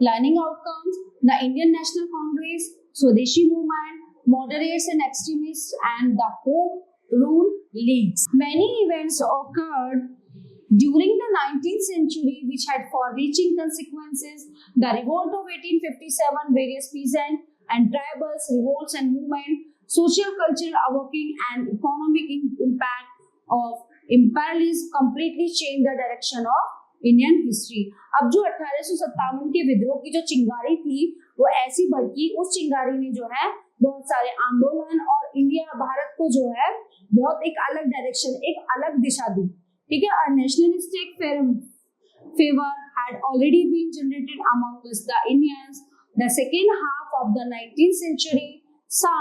Planning outcomes, the Indian National Congress, Swadeshi movement, moderates and extremists, and the Home Rule Leagues. Many events occurred during the 19th century which had far-reaching consequences. The revolt of 1857, various peasant and tribals revolts and movement, social cultural awakening and economic impact of imperialism completely changed the direction of Indian history. अब जो 1857 के विद्रोह की जो चिंगारी थी वो ऐसी भड़की, उस चिंगारी ने जो है बहुत सारे आंदोलन और इंडिया भारत को जो है बहुत एक अलग डायरेक्शन, एक अलग दिशा दी। ठीक है, nationalistic favour had already been generated amongst the Indians. The second half of the 19th century saw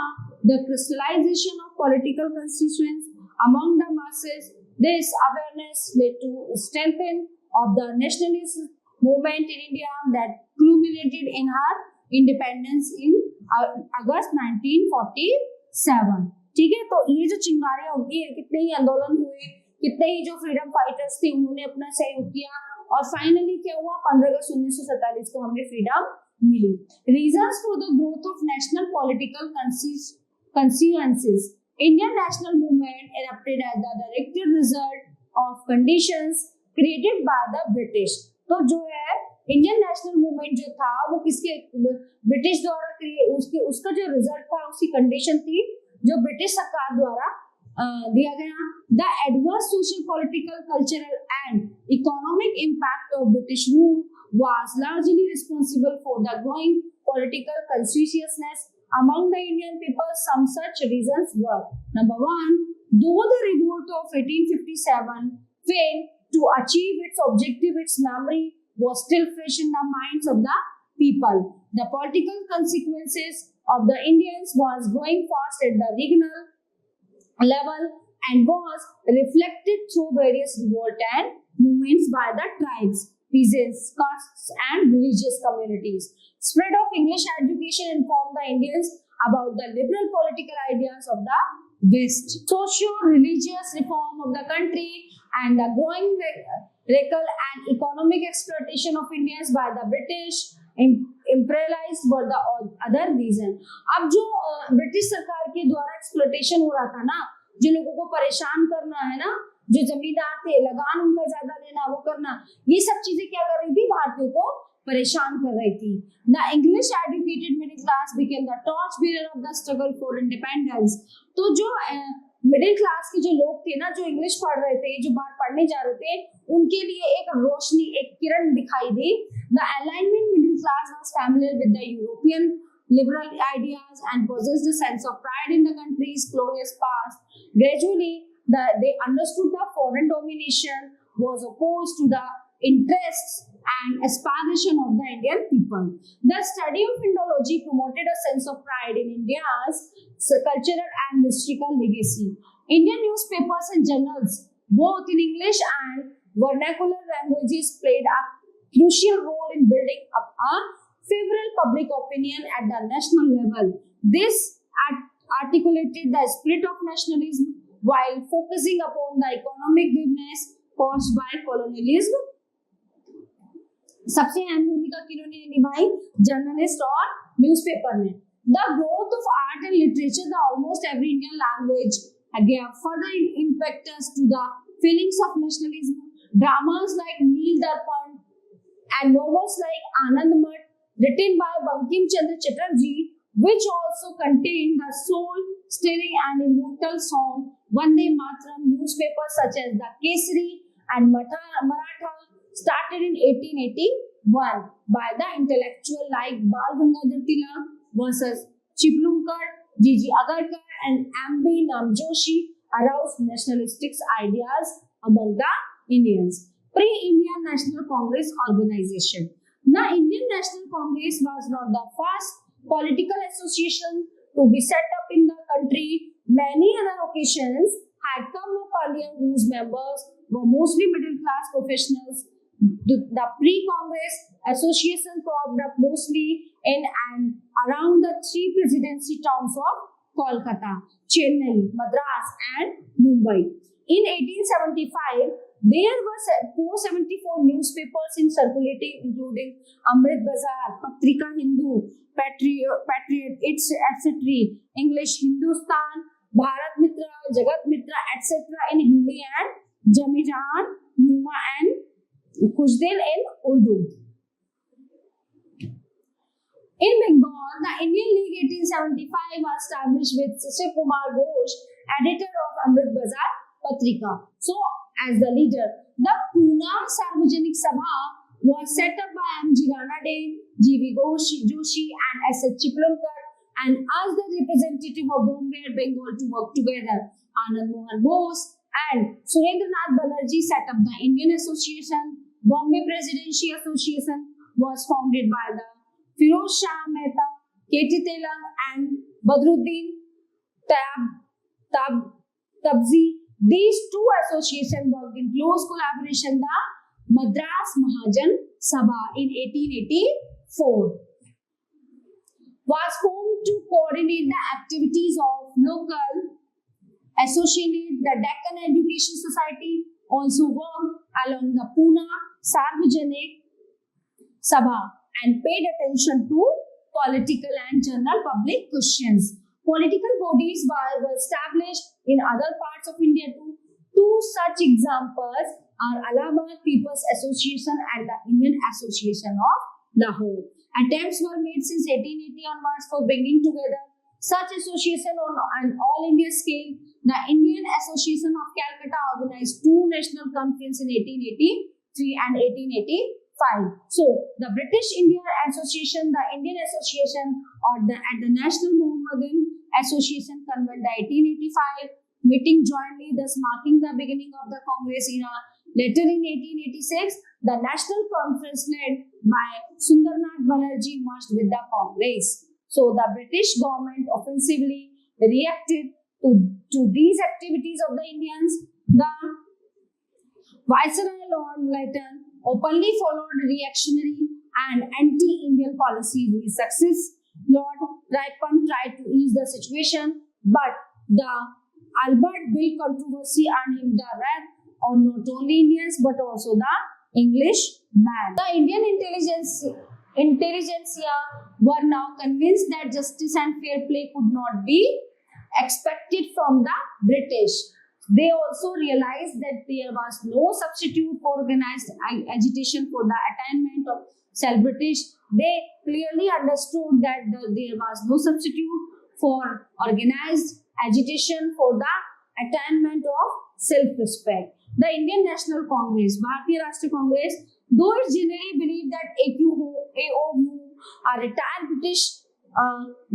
the crystallization of political constituents among the masses. This awareness led to strengthen of the nationalist movement in India that culminated in her independence in August 1947. ठीक है, तो ये जो चिंगारियां होती है, कितने ही आंदोलन हुए, कितने ही जो फ्रीडम फाइटर्स थे उन्होंने अपना सहयोग किया और फाइनली क्या हुआ, 15 अगस्त 1947 को हमें फ्रीडम मिली। Reasons for the growth of national political constituencies, Indian national movement erupted as the direct result of conditions created by the British. तो जो है इंडियन नेशनल मूवमेंट जो था वो किसके, ब्रिटिश द्वारा उसका जो रिजल्ट था, उसकी कंडीशन थी जो ब्रिटिश सरकार द्वारा दिया गया। The adverse social political cultural and economic impact of British rule was largely responsible for the growing political consciousness among the Indian people. Some such reasons were: number one, though the revolt of 1857 failed to achieve its objective, its memory was still fresh in the minds of the people. The political consequences of the Indians was growing fast at the regional level and was reflected through various revolt and movements by the tribes, peasants, castes and religious communities. Spread of English education informed the Indians about the liberal political ideas of the West. Socio-religious reform of the country and the growing racial and economic exploitation of Indians by the British imperialists were the other reason. अब जो British सरकार के द्वारा exploitation हो रहा था ना, जो लोगों को परेशान करना है ना, जो जमींदार थे लगान उनका ज्यादा लेना, वो करना, ये सब चीजें क्या कर रही थी, भारतीयों को परेशान कर रही थी। The English educated middle class became the torch bearer of the struggle for independence. तो जो मिडिल क्लास के जो लोग थे ना, जो इंग्लिश पढ़ रहे थे, जो बाहर पढ़ने जा रहे थे, उनके लिए एक रोशनी, एक किरण दिखाई दी। The Enlightenment middle class was familiar with the European liberal ideas and possessed a sense of pride in the country's glorious past. Gradually, they understood the foreign domination was opposed to the interests and aspiration of the Indian people. The study of Indology promoted a sense of pride in India's cultural and historical legacy. Indian newspapers and journals, both in English and vernacular languages, played a crucial role in building up a favorable public opinion at the national level. This articulated the spirit of nationalism while focusing upon the economic weakness caused by colonialism. सबसे अहम भूमिका किन्होंने निभाई, journalist और newspaper ने। The growth of art and literature, the almost every Indian language gave further impetus to the feelings of nationalism. Dramas like Neel Darpan and novels like Anand Mat, written by Bankim Chandra Chatterjee, which also contained the soul-stirring and immortal song Vande Mataram. Newspapers such as the Kesari and Maratha started in 1881 by the intellectual like Bal Gangadhar Tilak versus Chiplumkar, G.G. Agarkar and M.B. Namjoshi aroused nationalistic ideas among the Indians. Pre-Indian National Congress organization. The Indian National Congress was not the first political association to be set up in the country. Many other occasions had come up earlier whose members were mostly middle-class professionals. The pre-Congress association cropped up mostly in and around the three presidency towns of Kolkata, Chennai, Madras and Mumbai. In 1875, There were 474 newspapers in circulating, including Amrit Bazar, Patrika Hindu, Patriot, etc., English Hindustan, Bharat Mitra, Jagat Mitra, etc. in Hindi, and Jamijan, Numa, and Khujdil in Urdu. In Bengal, the Indian League 1875 was established with Shishir Kumar Ghosh, editor of Amrit Bazar Patrika. So, as the leader, the Pune Sarvajanik Sabha was set up by M.G. Ranade, G.V. Joshi, and S.H. Chiplankar, and asked the representative of Bombay and Bengal to work together. Anand Mohan Bose and Surendranath Banerjee set up the Indian Association. Bombay Presidency Association was founded by the Firoz Shah Mehta, K.T. Telang, and Badruddin Tabzi. These two associations worked in close collaboration. The Madras Mahajan Sabha in 1884 was formed to coordinate the activities of local associations. The Deccan Education Society also worked along the Pune Sarvajanik Sabha and paid attention to political and general public questions. Political bodies were established in other parts of India too. Two such examples are Allahabad People's Association and the Indian Association of Lahore. Attempts were made since 1880 onwards for bringing together such association on an all-India scale. The Indian Association of Calcutta organized two national conferences in 1883 and 1885. So, the British Indian Association, the Indian Association, at the National Mohammedan Association convened the 1885 meeting jointly, thus marking the beginning of the Congress era. Later in 1886, the National Conference led by Sundarnath Banerjee merged with the Congress. So, the British government offensively reacted to these activities of the Indians. The Viceroy Lord Lytton openly followed reactionary and anti-Indian policies. His success, Lord Ripon tried to ease the situation, but the Albert Bill controversy earned him the wrath of not only Indians but also the English man. The Indian intelligentsia were now convinced that justice and fair play could not be expected from the British. They also realized that there was no substitute for organized agitation for the attainment of self-British. They clearly understood that there was no substitute for organized agitation for the attainment of self-respect. The Indian National Congress, Bharatiya Rashtriya Congress, though it generally believed that AOU, a retired British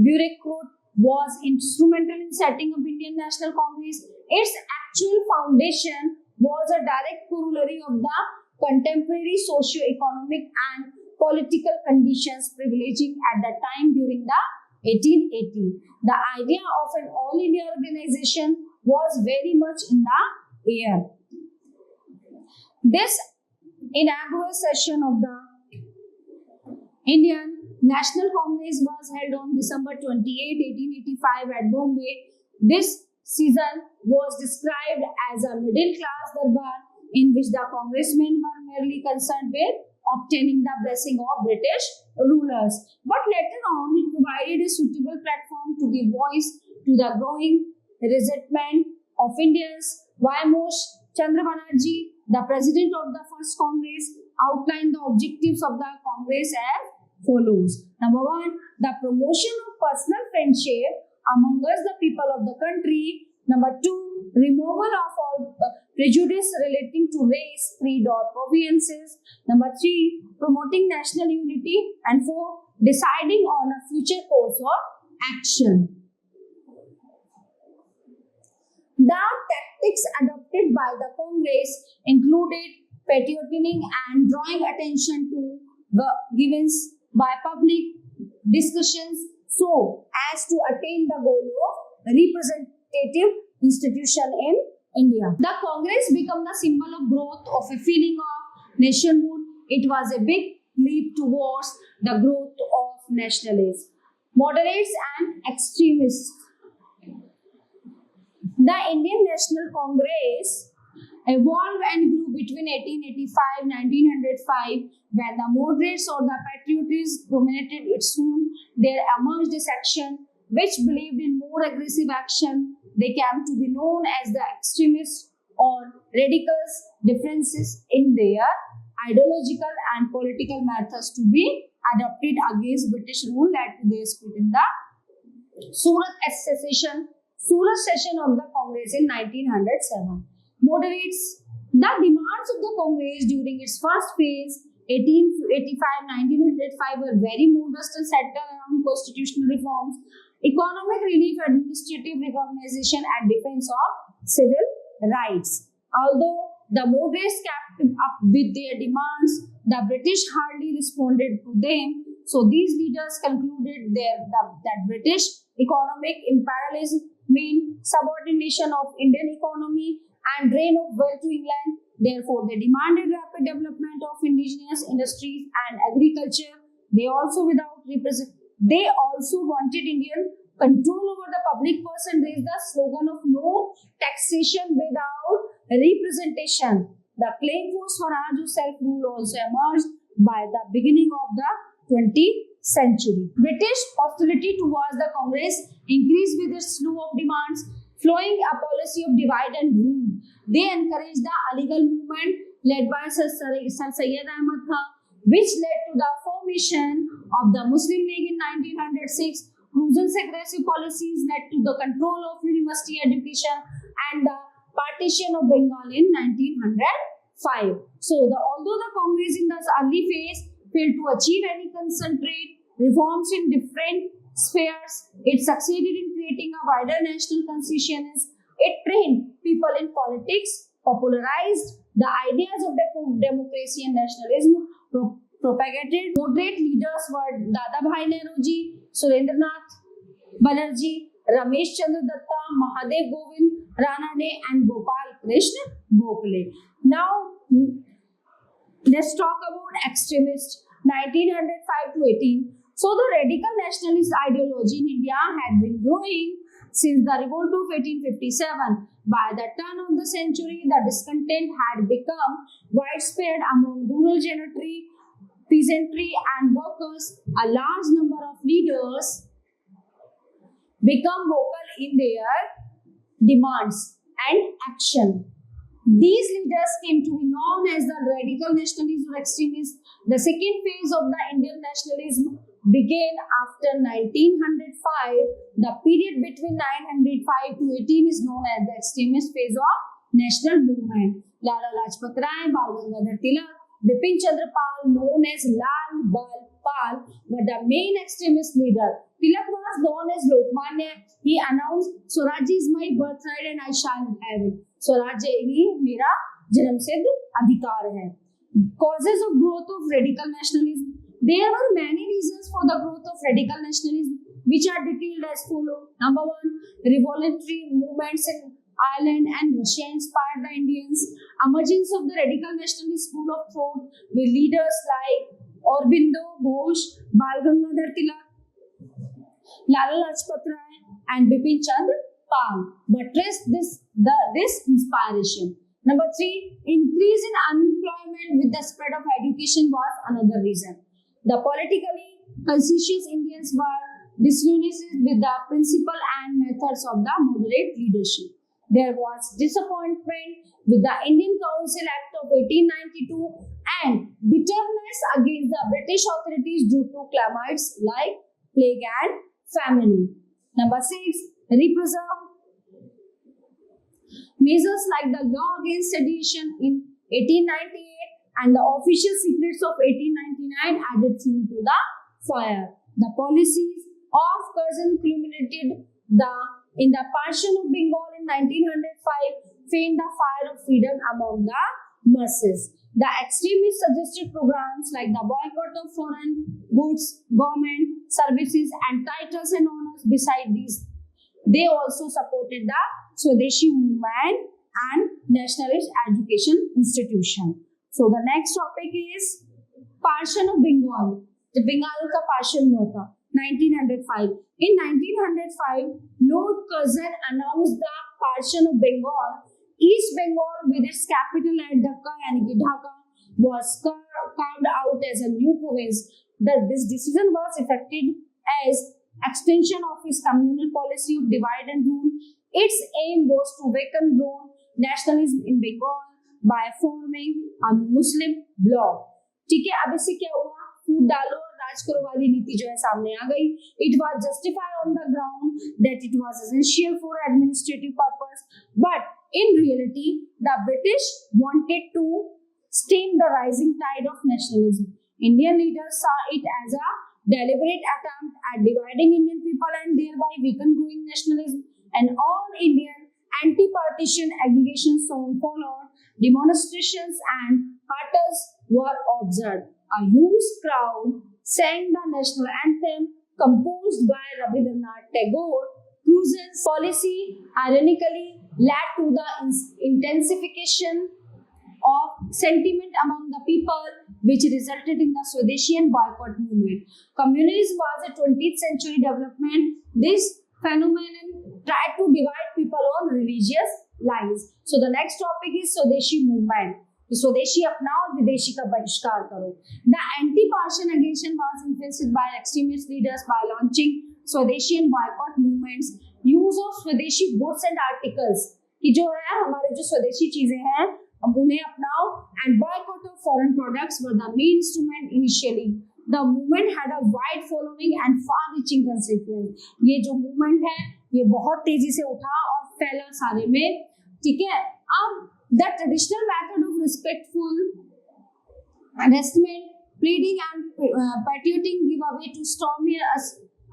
bureaucrat, was instrumental in setting up Indian National Congress, its actual foundation was a direct corollary of the contemporary socio-economic and political conditions prevailing at the time during the 1880. The idea of an all-India organization was very much in the air. This inaugural session of the Indian National Congress was held on December 28, 1885 at Bombay. This season was described as a middle-class darbar in which the congressmen were merely concerned with obtaining the blessing of British rulers. But later on, it provided a suitable platform to give voice to the growing resentment of Indians. Vymosh Chandra Banerjee, the president of the first Congress, outlined the objectives of the Congress as follows. Number one, the promotion of personal friendship among us, the people of the country. Number two, removal of all prejudice relating to race, creed or provinces. Number three, promoting national unity. And four, deciding on a future course of action. The tactics adopted by the Congress included patrioting and drawing attention to the events by public discussions so as to attain the goal of representative institution in India. The Congress became the symbol of growth of a feeling of nationhood. It was a big leap towards the growth of nationalists, moderates and extremists. The Indian National Congress evolved and grew between 1885 1905 when the moderates or the patriots dominated its rule. There emerged a section which believed in more aggressive action. They came to be known as the extremists or radicals. Differences in their ideological and political methods to be adopted against British rule led to their split in the Surat session of the Congress in 1907. Moderates. The demands of the Congress during its first phase 1885-1905 were very modest and centered around constitutional reforms, economic relief, administrative recognition and defense of civil rights. Although the moderates kept up with their demands, the British hardly responded to them. So these leaders concluded that British economic imperialism meant subordination of Indian economy and drain of wealth to England. Therefore, they demanded rapid development of indigenous industries and agriculture. They also wanted Indian control over the public purse and raised the slogan of no taxation without representation. The claim for Swaraj or self-rule also emerged by the beginning of the 20th century. British hostility towards the Congress increased with its slew of demands, following a policy of divide and rule. They encouraged the illegal movement led by Sir Syed Ahmad Khan, which led to the formation of the Muslim League in 1906, whose aggressive policies led to the control of university education and the partition of Bengal in 1905. So, although the Congress in this early phase failed to achieve any concentrate reforms in different spheres, it succeeded in creating a wider national consciousness. It trained people in politics, popularized the ideas of democracy and nationalism, propagated. Moderate leaders were Dadabhai Nehruji, Surendranath Banerjee, Ramesh Chandra Datta, Mahadev Govind Ranade, and Gopal Krishna Gokhale. Now, let's talk about extremists 1905 to 18. So, the radical nationalist ideology in India had been growing since the revolt of 1857. By the turn of the century, the discontent had become widespread among rural gentry, peasantry, and workers. A large number of leaders become vocal in their demands and action. These leaders came to be known as the radical nationalists or extremists. The second phase of the Indian nationalism began after 1905. The period between 905 to 18 is known as the extremist phase of national movement. Lala Lajpat Rai, Bal Gangadhar Tilak, Bipin Chandra Pal, known as Lal Bal Pal, were the main extremist leader. Tilak was known as Lokmanya. He announced, Swaraj is my birthright and I shall have it. Swaraj ही मेरा जन्मसिद्ध अधिकार है. Causes of growth of radical nationalism. There were many reasons for the growth of radical nationalism, which are detailed as follows. Number one, revolutionary movements in Ireland and Russia inspired the Indians. Emergence of the radical nationalist school of thought with leaders like Aurobindo Ghosh, Bal Gangadhar Tilak, Lala Lajpat Rai, and Bipin Chandra Pal buttressed this inspiration. Number three, increase in unemployment with the spread of education was another reason. The politically conscientious Indians were disillusioned with the principle and methods of the moderate leadership. There was disappointment with the Indian Council Act of 1892 and bitterness against the British authorities due to calamities like plague and famine. Number six, repression. Measures like the law against sedition in 1898 and the official secrets of 1899 added fuel to the fire. The policies of Curzon culminated in the partition of Bengal in 1905, fanned the fire of freedom among the masses. The extremists suggested programs like the boycott of foreign goods, government services, and titles and honors. Besides these, they also supported the Swadeshi movement and nationalist education institution. So the next topic is partition of Bengal. The Bengal का partition हुआ था 1905. In 1905, Lord Curzon announced the partition of Bengal East Bengal with its capital at Dhaka यानी कि Dhaka was carved out as a new province. This decision was effected as extension of his communal policy of divide and rule. Its aim was to weaken grown nationalism in Bengal by forming a Muslim bloc. ठीक है, अब इससे क्या हुआ, फूट डालो और राज करो वाली नीति जो है सामने आ गई. It was justified on the ground that it was essential for administrative purpose, but in reality, the British wanted to stem the rising tide of nationalism. Indian leaders saw it as a deliberate attempt at dividing Indian people and thereby weaken growing nationalism. And all Indian anti-partition aggregations soon followed. Demonstrations and hunters were observed. A huge crowd sang the national anthem composed by Rabindranath Tagore. Cruisen's policy ironically led to the intensification of sentiment among the people, which resulted in the Swadeshi and boycott movement. Communism was a 20th century development. This phenomenon tried to divide people on religious lines. So the next topic is Swadeshi movement. स्वदेशी अपनाओ और विदेशी का बहिष्कार करो. The anti-partition aggression was influenced by extremist leaders by launching Swadeshi and boycott movements. Use of Swadeshi goods and articles कि जो है हमारे जो स्वदेशी चीजें हैं हम उन्हें अपनाओ and boycott of foreign products were the main instrument initially. The movement had a wide following and far-reaching consequence. ये जो movement है ये बहुत तेजी से उठा और फैला सारे में. ठीक है, अब the traditional method of respectful arrestment, pleading and patrioting give way to stormy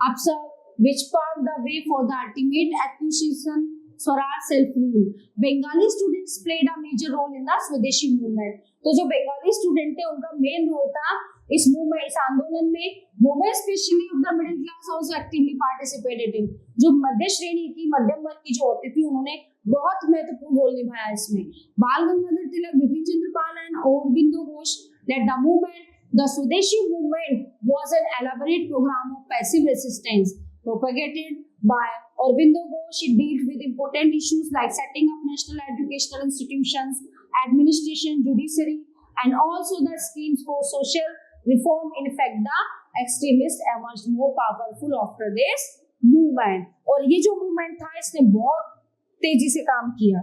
upsurge, which paved the way for the ultimate acquisition Swaraj self-rule. Bengali students played a major role in the Swadeshi movement. तो जो Bengali student थे उनका main role था इस movement, इस आंदोलन में. Women specially of the middle class also actively participated in. जो मध्य श्रेणी की, मध्यम वर्ग की जो होती थी उन्होंने बहुत महत्वपूर्ण रोल निभाया इसमें. Bal Gangadhar Tilak, Bipin Chandra Pal and Aurobindo Ghosh led the movement. The Swadeshi movement was an elaborate program of passive resistance propagated by Aurobindo Ghosh. It dealt with important issues like setting up national educational institutions, administration, judiciary, and also the schemes for social reform. In fact, the extremists emerged more powerful after this movement. और ये जो movement था इसने बहुत तेजी से काम किया.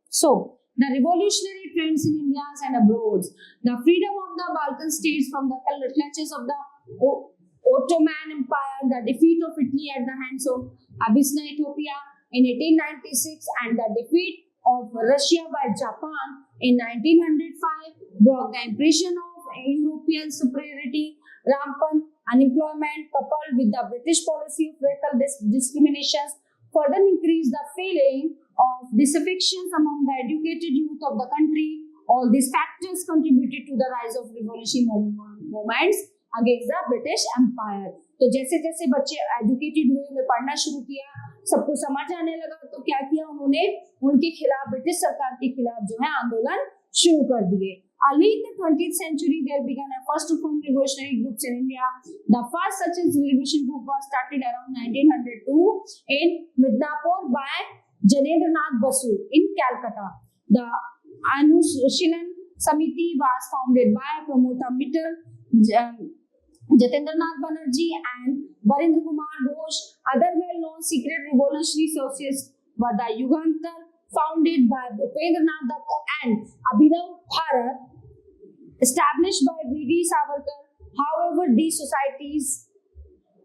So the revolutionary trends in India and abroad, the freedom of the Balkan states from the clutches of the Ottoman Empire, the defeat of Italy at the hands of Abyssinia, Ethiopia in 1896, and the defeat of Russia by Japan in 1905 brought the impression of European superiority. Rampant unemployment coupled with the British policy of racial discriminations further increased the feeling of disaffection among the educated youth of the country. All these factors contributed to the rise of revolutionary movements against the British Empire. तो जैसे जैसे बच्चे educated हुए, उन्हें पढ़ना शुरू किया, सबको समझ आने लगा, तो क्या किया उन्होंने, उनके खिलाफ, ब्रिटिश सरकार के खिलाफ जो है आंदोलन शुरू कर दिए. Early in the 20th century, there began a first to form revolutionary groups in India. The first such revolution group was started around 1902 in Midnapur by Jayendranath Basu in Calcutta. The Anushilan Samiti was founded by Pramota Mittal, Jatendranath Banerjee and Barendra Kumar Ghosh. Other well-known secret revolutionary societies were the Yugantar, founded by Upendranath Dutt, and Abhinav Bharat, established by V.D. Savarkar. However, these societies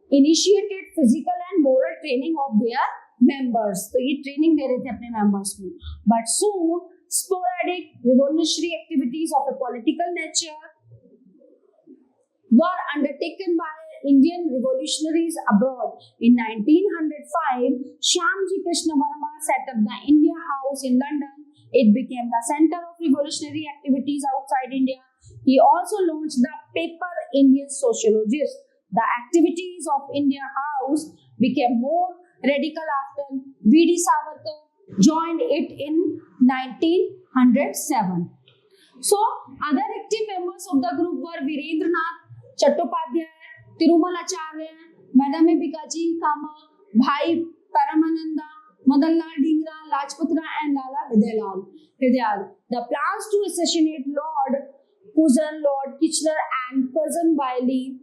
initiated physical and moral training of their members. तो ये training दे रहे थे अपने members को. But soon, sporadic revolutionary activities of a political nature were undertaken by Indian revolutionaries abroad. In 1905, Shyamji Krishna Verma set up the India House in London. It became the center of revolutionary activities outside India. He also launched the paper Indian Sociologist. The activities of India House became more radical after V.D. Savarkar joined it in 1907. So, other active members of the group were Virendranath Chattopadhyay, Tirumalacharya, Madame Bikaji Kama, Bhai Paramananda, Madanlal Dhingra, Lajpatra and Lala Hridayalal. Hridayal. The plans to assassinate Lord Curzon, Lord Kitchener, and Curzon Wiley,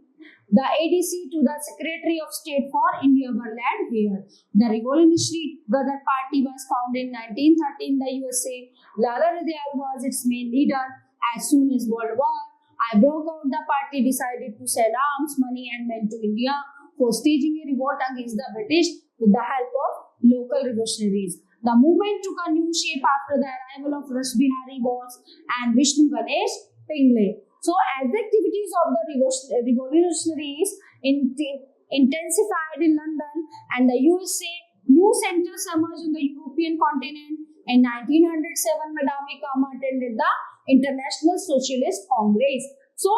the ADC to the Secretary of State for India, were led here. The Revolutionary Brother Party was founded in 1930 in the USA. Lala Hridayal was its main leader. As soon as World War I broke out, the party decided to sell arms, money, and men to India for staging a revolt against the British with the help of local revolutionaries. The movement took a new shape after the arrival of Rash Bihari Bose and Vishnu Ganesh Pingle. So, as the activities of the revolutionaries intensified in London and the USA, new centers emerged on the European continent. In 1907, Madame Kama attended the International Socialist Congress. So,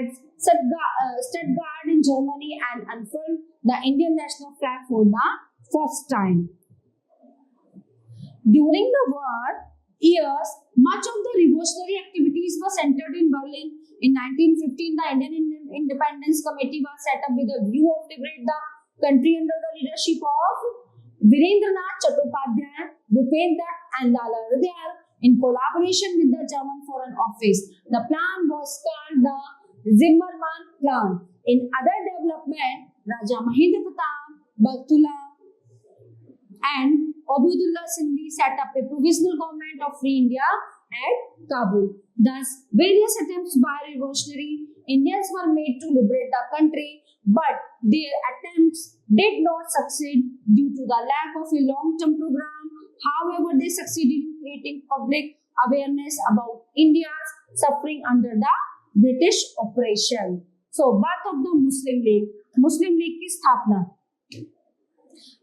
at Stuttgart in Germany and unfurled the Indian national flag for the first time. During the war years, much of the revolutionary activities were centered in Berlin. In 1915, the Indian Independence Committee was set up with a view of liberating the country under the leadership of Virendranath Chattopadhyay, Bhupendra and Lala Hridayal in collaboration with the German Foreign Office. The plan was called the Zimmermann Plan. In other development, Raja Mahendra Pratap, Bagtullah and Abdullah Sindhi set up a provisional government of Free India at Kabul. Thus, various attempts by revolutionary Indians were made to liberate the country, but their attempts did not succeed due to the lack of a long-term program. However, they succeeded in creating public awareness about India's suffering under the British oppression. So, birth of the Muslim League. Muslim League की स्थापना.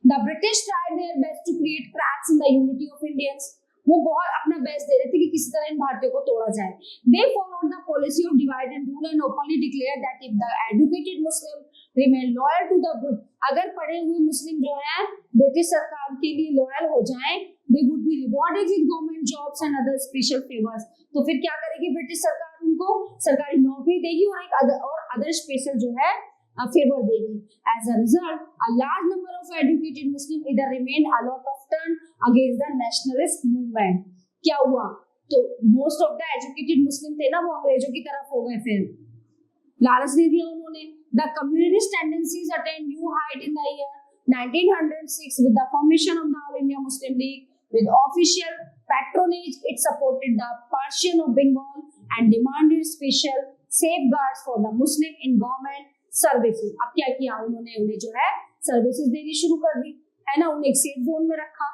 The British tried their best to create cracks in the unity of Indians. वो बहुत अपना best दे रहे थे कि किसी तरह इन भारतीयों को तोड़ा जाए. They followed the policy of divide and rule and openly declared that if the educated Muslim remain loyal to the group, अगर पढ़े हुए मुस्लिम जो है ब्रिटिश सरकार के लिए लॉयल हो जाएं, they would be rewarded with government jobs and other special favors. तो फिर क्या करेगी ब्रिटिश सरकार? उनको सरकारी नौकरी देगी और एक अदर स्पेशल जो है फेवर देगी. As a result, a large number of educated Muslims either remained a lot of turn against the nationalist movement. क्या हुआ? तो most of the educated Muslim थे ना, वो अंग्रेजों की तरफ हो गए. फिर लालच दे दिया उन्होंने. The communist tendencies attained new height in the year 1906 with the formation of the All India Muslim League. With official patronage, it supported the Persian of Bengal and demanded special safeguards for the Muslim in government services. अब क्या किया उन्होंने? उन्हें जो है services देनी शुरू कर दी, है ना. उन्हें एक सेफ जोन में रखा.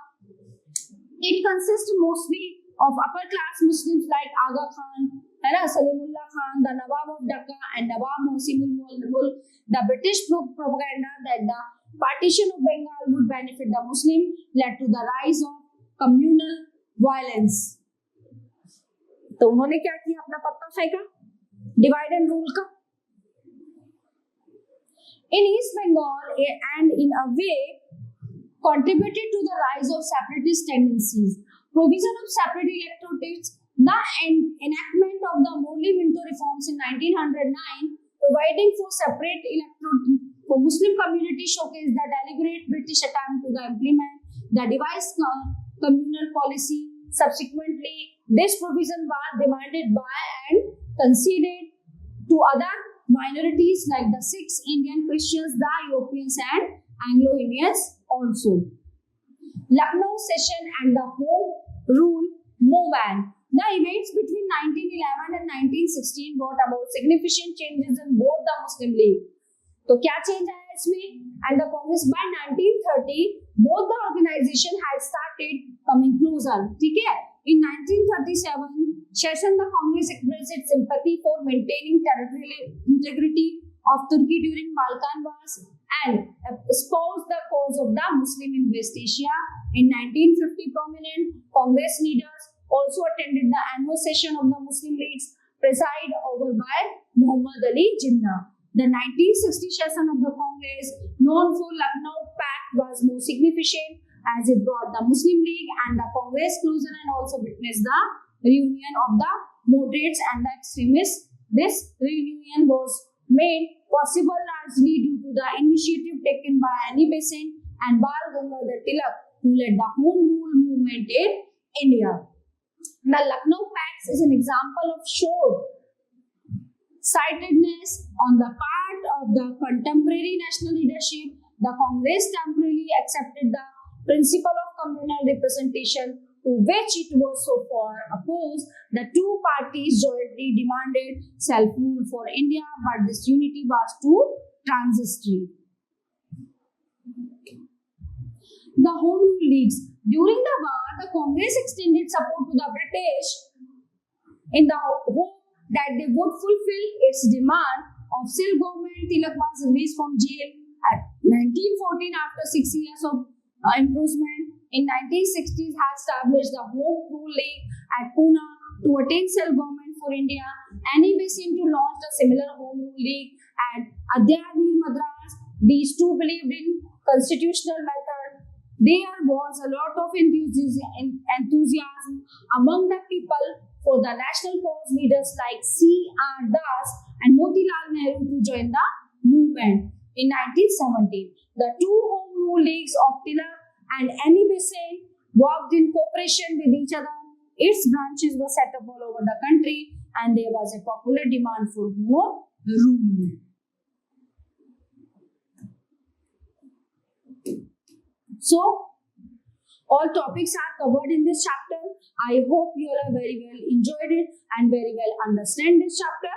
It consist mostly of upper class Muslims like Aga Khan, है ना, Salimullah Khan, the Nawab of Dhaka and Nawab Mohsinul Mulk. The British propaganda that the partition of Bengal would benefit the Muslim led to the rise of communal violence. तो उन्होंने क्या किया? अपना पत्ता फेंका डिवाइड एंड रूल का. In East Bengal and in a way contributed to the rise of separatist tendencies. Provision of separate electorates. The enactment of the Morley-Minto reforms in 1909 providing for separate electorate for Muslim community showcased the deliberate British attempt to implement the devised communal policy. Subsequently, this provision was demanded by and conceded to other minorities like the Sikhs, Indian Christians, the Europeans and Anglo-Indians also. Lucknow session and the Home Rule movement. The events between 1911 and 1916 brought about significant changes in both the Muslim League. तो क्या change आया इसमें? And the Congress by 1930 both the organization had started coming closer. ठीक है? In 1937 session the Congress expressed its sympathy for maintaining territorial integrity of Turkey during Balkan Wars and espoused the cause of the Muslim in West Asia. In 1950 prominent Congress leaders also attended the annual session of the Muslim Leagues presided over by Muhammad Ali Jinnah. The 1960 session of the Congress, known for Lucknow Pact, was more significant as it brought the Muslim League and the Congress closer and also witnessed the reunion of the moderates and the extremists. This reunion was made possible largely due to the initiative taken by Annie Besant and Bal Gangadhar Tilak, who led the Home Rule movement in India. The Lucknow Pact is an example of short-sightedness on the part of the contemporary national leadership. The Congress temporarily accepted the principle of communal representation, to which it was so far opposed. The two parties jointly demanded self-rule for India, but this unity was too transitory. The Home Rule Leagues. During the war, the Congress extended support to the British in the hope that they would fulfill its demand of civil government. Tilak was released from jail at 1914 after 6 years of imprisonment. In 1960s, had established the Home Rule League at Pune to attain self-government for India. Annie Besant to launch a similar Home Rule League at Adyani, Madras. These two believed in constitutional method. There was a lot of enthusiasm among the people for the national cause. Leaders like C.R. Das and Motilal Nehru to join the movement. In 1917, the two Home Rule Leagues of Tilak and Annie Besant worked in cooperation with each other. Its branches were set up all over the country, and there was a popular demand for more rule. So, all topics are covered in this chapter. I hope you all have very well enjoyed it and very well understand this chapter.